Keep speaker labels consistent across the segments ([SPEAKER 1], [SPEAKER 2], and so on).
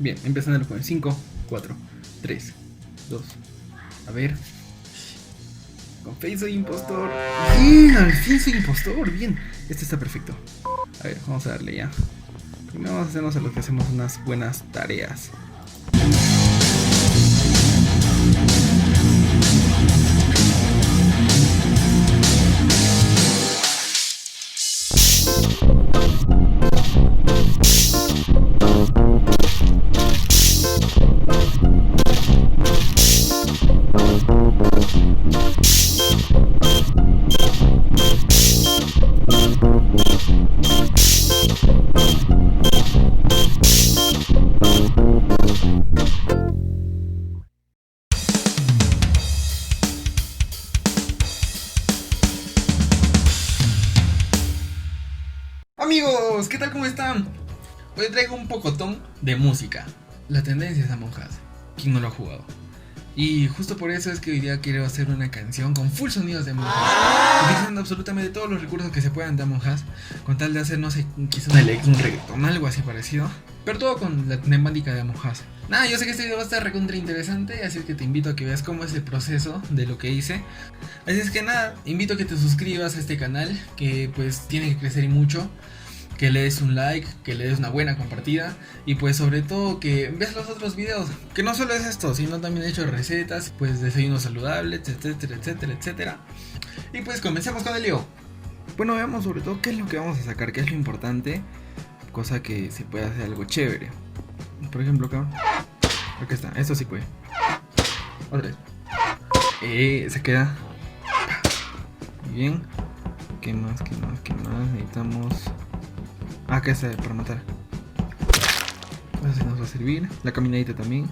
[SPEAKER 1] Bien, empezando el juego. 5, 4, 3, 2. A ver. Con Face soy impostor. Bien, al fin soy impostor. Bien, este está perfecto. A ver, vamos a darle ya. Primero vamos a hacernos a lo que hacemos unas buenas tareas. Amigos, ¿qué tal? ¿Cómo están? Hoy traigo un pocotón de música. La tendencia es Among Us. ¿Quién no lo ha jugado? Y justo por eso es que hoy día quiero hacer una canción con full sonidos de Among Us, utilizando absolutamente todos los recursos que se puedan de Among Us, con tal de hacer, no sé, quizá un reggaetón, algo así parecido, pero todo con la temática de Among Us. Nada, yo sé que este video va a estar recontra interesante, así que te invito a que veas cómo es el proceso de lo que hice. Así es que nada, invito a que te suscribas a este canal, que pues tiene que crecer y mucho. Que le des un like, que le des una buena compartida y pues sobre todo que veas los otros videos, que no solo es esto, sino también he hecho recetas, pues desayunos saludables, etcétera, etcétera, etcétera. Y pues comencemos con el lío. Bueno, veamos sobre todo qué es lo que vamos a sacar, qué es lo importante, cosa que se puede hacer algo chévere. Por ejemplo acá, acá está, esto sí puede. Otra vez. Se queda. Muy bien. ¿Qué más? ¿Qué más? ¿Qué más? Necesitamos... acá está para matar. Eso sí nos va a servir. La caminadita también.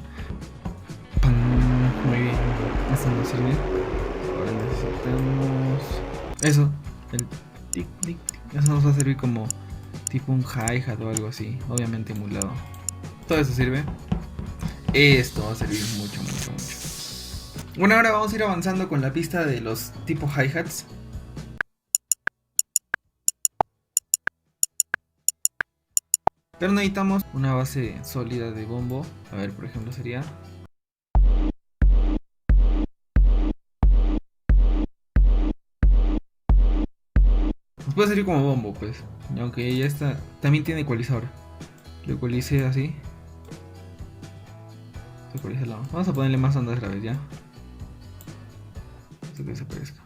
[SPEAKER 1] ¡Pam! Muy bien. Esto nos sirve. Ahora necesitamos... eso. El tic tic tic. Eso nos va a servir como tipo un hi-hat o algo así. Obviamente emulado. Todo eso sirve. Esto va a servir mucho, mucho, mucho. Bueno, ahora vamos a ir avanzando con la pista de los tipo hi-hats. Pero necesitamos una base sólida de bombo. A ver, por ejemplo sería... nos puede salir como bombo, pues. Aunque ya está... también tiene ecualizador. Lo ecualicé así. Se ecualiza al lado. Vamos a ponerle más ondas graves ya. Esto que desaparezca.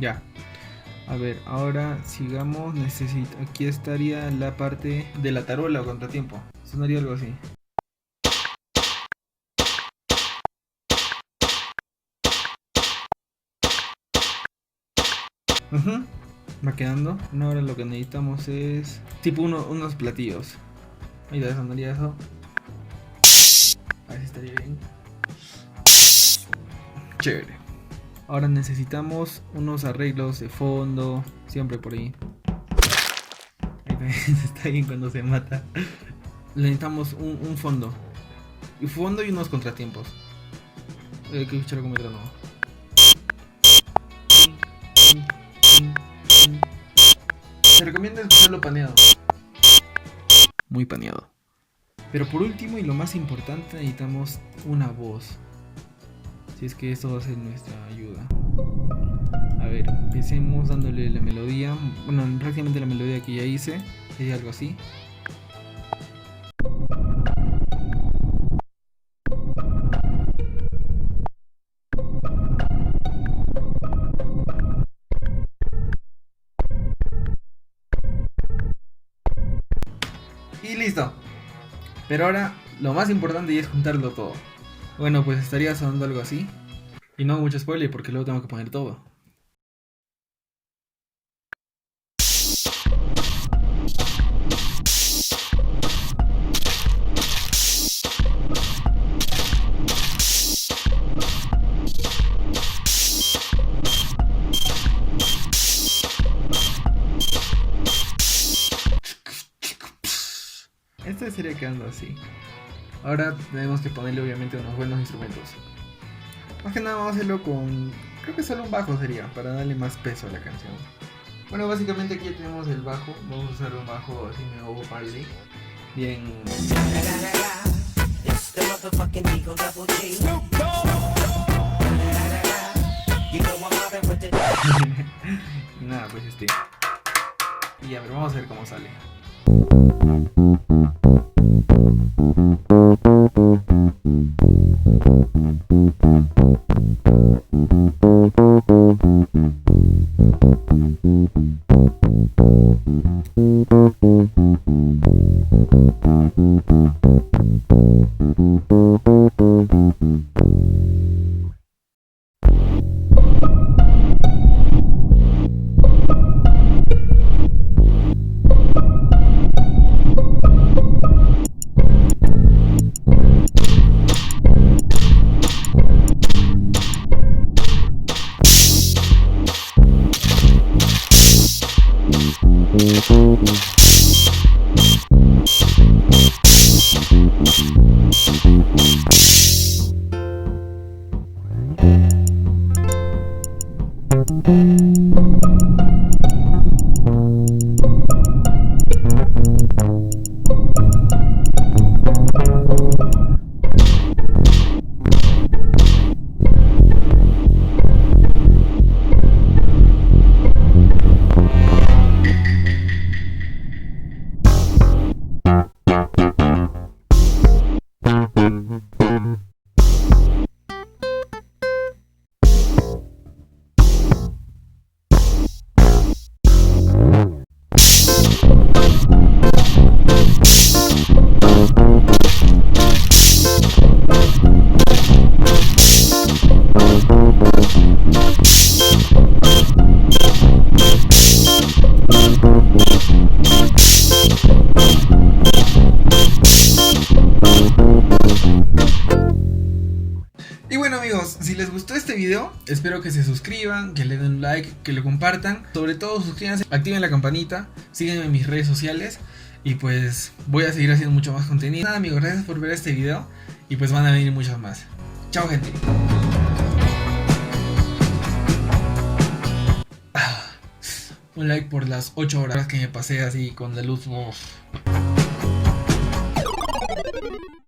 [SPEAKER 1] Ya. A ver, ahora sigamos. Necesito... aquí estaría la parte de la tarola o contratiempo. Sonaría algo así. Va quedando. Bueno, ahora lo que necesitamos es tipo unos platillos. Ahí ya sonaría eso. A ver si estaría bien. Chévere. Ahora necesitamos unos arreglos de fondo. Siempre por ahí. Ahí también está bien cuando se mata. Necesitamos un fondo. Y fondo y unos contratiempos. Hay que escuchar como no. Se recomienda escucharlo paneado. Muy paneado. Pero por último y lo más importante, necesitamos una voz. Si es que esto va a ser nuestra ayuda. A ver, empecemos dándole la melodía. Bueno, prácticamente la melodía que ya hice. Sería algo así. Y listo. Pero ahora lo más importante es juntarlo todo. Bueno, pues estaría sonando algo así. Y no mucho spoiler porque luego tengo que poner todo. Esto estaría quedando así. Ahora tenemos que ponerle obviamente unos buenos instrumentos. Más que nada vamos a hacerlo con, creo que solo un bajo sería, para darle más peso a la canción. Bueno, básicamente aquí ya tenemos el bajo. Vamos a usar un bajo así medio Bob Marley. Bien. Y nada, pues y ya, pero vamos a ver cómo sale. Y bueno amigos, si les gustó este video, espero que se suscriban, que le den un like, que lo compartan. Sobre todo suscríbanse, activen la campanita, síganme en mis redes sociales. Y pues voy a seguir haciendo mucho más contenido. Nada amigos, gracias por ver este video. Y pues van a venir muchos más. Chao gente. Un like por las 8 horas que me pasé así con la luz.